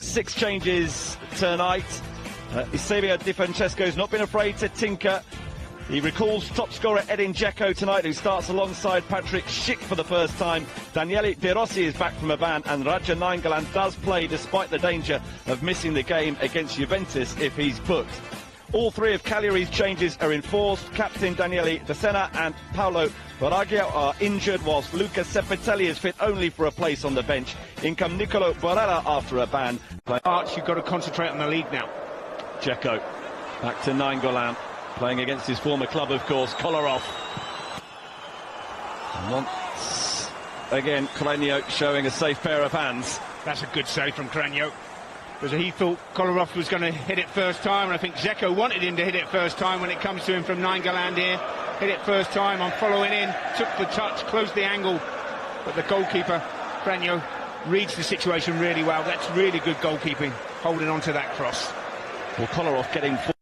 6 changes tonight. Eusebio Di Francesco's not been afraid to tinker. He recalls top scorer Edin Dzeko tonight, who starts alongside Patrick Schick for the first time. Daniele De Rossi is back from a ban, and Raja Nainggolan does play despite the danger of missing the game against Juventus if he's booked. All 3 of Cagliari's changes are enforced. Captain Daniele De Sena and Paolo Baraglia are injured, whilst Luca Seppetelli is fit only for a place on the bench. In come Nicolo Barella after a ban. Arch, you've got to concentrate on the league now. Dzeko back to Nainggolan, playing against his former club, of course, Kolarov. Once again, Cranio showing a safe pair of hands. That's a good save from Cranio, because he thought Kolarov was going to hit it first time, and I think Dzeko wanted him to hit it first time when it comes to him from Nainggolan here. Hit it first time, I'm following in, took the touch, closed the angle, but the goalkeeper, Cranio, reads the situation really well. That's really good goalkeeping, holding on to that cross. Well, Kolarov getting forward.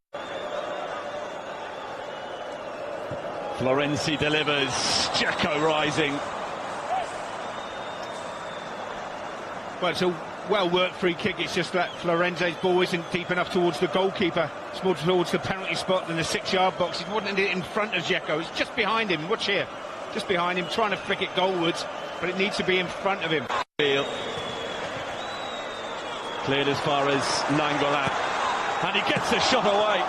Florenzi delivers, Dzeko rising. Well, it's a well-worked free kick. It's just that Florenzi's ball isn't deep enough towards the goalkeeper. It's more towards the penalty spot than the 6-yard box. He wanted it in front of Dzeko. It's just behind him. Watch here. Just behind him, trying to flick it goalwards, but it needs to be in front of him. Cleared as far as Nainggolan. And he gets a shot away.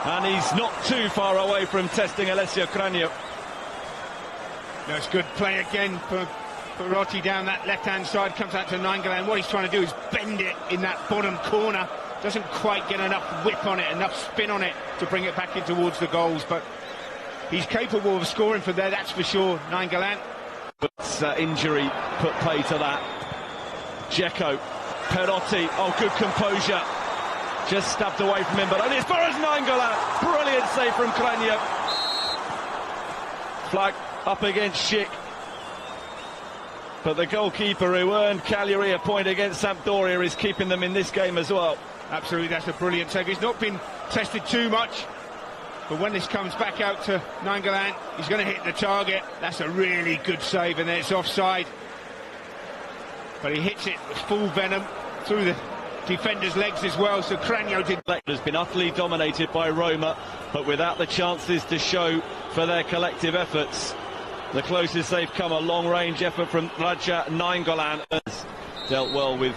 And he's not too far away from testing Alessio Cranio. That's good play again for Perotti down that left-hand side, comes out to Nainggolan. What he's trying to do is bend it in that bottom corner. Doesn't quite get enough whip on it, enough spin on it to bring it back in towards the goals, but he's capable of scoring from there, that's for sure, Nainggolan. But injury put play to that. Dzeko, Perotti, oh, good composure. Just stabbed away from him, but only as far as Nainggolan. Brilliant save from Cranio. Flag up against Schick. But the goalkeeper who earned Cagliari a point against Sampdoria is keeping them in this game as well. Absolutely, that's a brilliant save. He's not been tested too much, but when this comes back out to Nainggolan, he's going to hit the target. That's a really good save, and then it's offside. But he hits it with full venom through the defender's legs as well, so Cranio did. Has been utterly dominated by Roma, but without the chances to show for their collective efforts. The closest they've come, a long-range effort from Raja Nainggolan, has dealt well with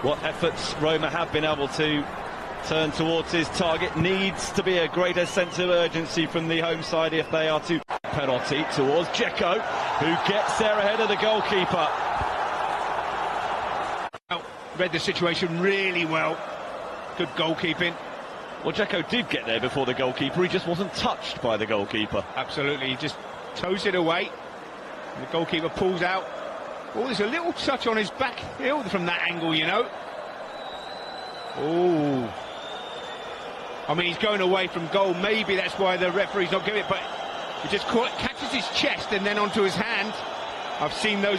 what efforts Roma have been able to turn towards his target. Needs to be a greater sense of urgency from the home side if they are to. Perotti towards Dzeko, who gets there ahead of the goalkeeper. Read the situation really well. Good goalkeeping. Well, Dzeko did get there before the goalkeeper, he just wasn't touched by the goalkeeper. Absolutely, he just toes it away. The goalkeeper pulls out. Oh, there's a little touch on his back heel from that angle, you know. Oh. I mean, he's going away from goal. Maybe that's why the referee's not giving it, but he just catches his chest and then onto his hand. I've seen those.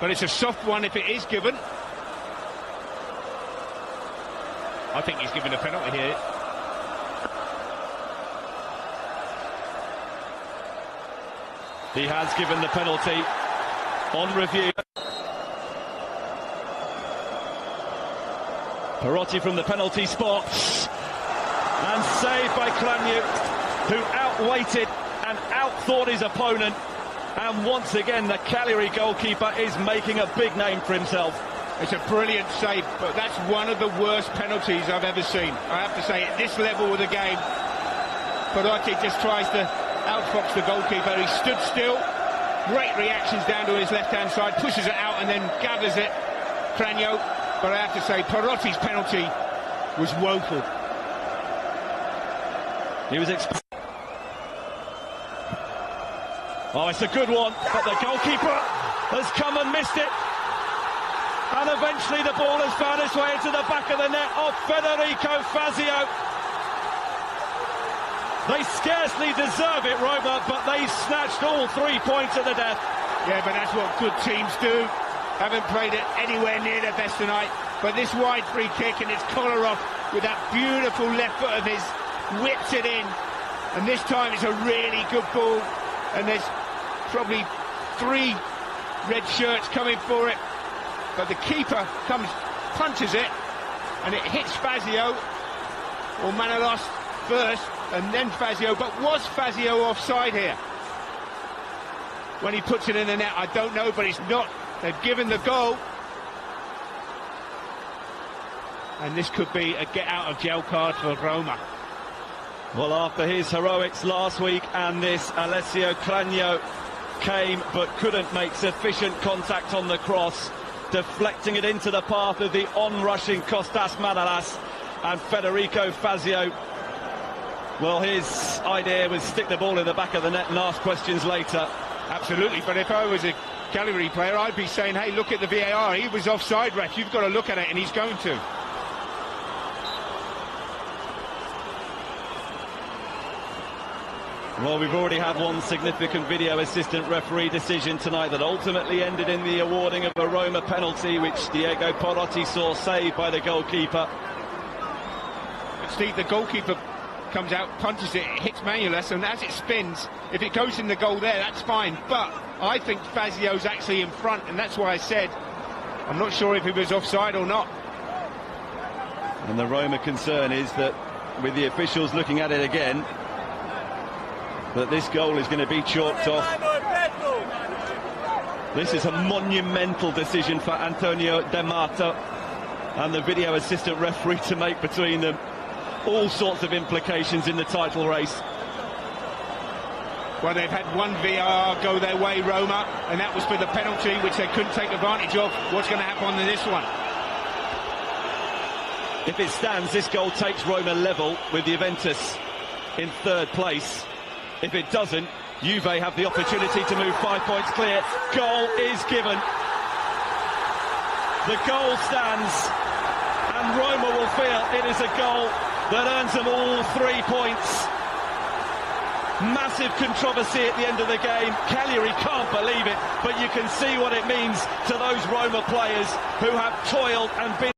But it's a soft one if it is given. I think he's given a penalty here. He has given the penalty on review. Perotti from the penalty spot. And saved by Cranio, who outweighted and outthought his opponent. And once again, the Cagliari goalkeeper is making a big name for himself. It's a brilliant save, but that's one of the worst penalties I've ever seen. I have to say, at this level of the game, Perotti just tries to outfox the goalkeeper. He stood still, great reactions down to his left-hand side, pushes it out and then gathers it, Cranio. But I have to say, Perotti's penalty was woeful. He was Oh, it's a good one, but the goalkeeper has come and missed it. And eventually the ball has found its way into the back of the net of Federico Fazio. They scarcely deserve it, Roma, but they snatched all 3 points at the death. Yeah, but that's what good teams do. Haven't played it anywhere near their best tonight. But this wide free kick, and it's Kolarov with that beautiful left foot of his, whips it in. And this time it's a really good ball. And there's probably 3 red shirts coming for it. but the keeper punches it, and it hits Fazio, or Manolas first, and then Fazio. But was Fazio offside here? When he puts it in the net, I don't know, but it's not. They've given the goal. And this could be a get-out-of-jail card for Roma. Well, after his heroics last week and this, Alessio Cragno came but couldn't make sufficient contact on the cross, deflecting it into the path of the on-rushing Kostas Manolas, and Federico Fazio, well, his idea was stick the ball in the back of the net and ask questions later. Absolutely, but if I was a Cagliari player, I'd be saying, hey, look at the VAR, he was offside, ref, you've got to look at it, and he's going to. Well, we've already had one significant video assistant referee decision tonight that ultimately ended in the awarding of a Roma penalty, which Diego Perotti saw saved by the goalkeeper. But Steve, the goalkeeper comes out, punches it, it hits Manolas, and as it spins, if it goes in the goal there, that's fine. But I think Fazio's actually in front, and that's why I said I'm not sure if he was offside or not. And the Roma concern is that with the officials looking at it again, that this goal is going to be chalked off. This is a monumental decision for Antonio De Marto and the video assistant referee to make between them. All sorts of implications in the title race. Well, they've had one VAR go their way, Roma, and that was for the penalty, which they couldn't take advantage of. What's going to happen in this one? If it stands, this goal takes Roma level with Juventus in third place. If it doesn't, Juve have the opportunity to move 5 points clear. Goal is given. The goal stands, and Roma will feel it is a goal that earns them all 3 points. Massive controversy at the end of the game. Cagliari can't believe it, but you can see what it means to those Roma players who have toiled and been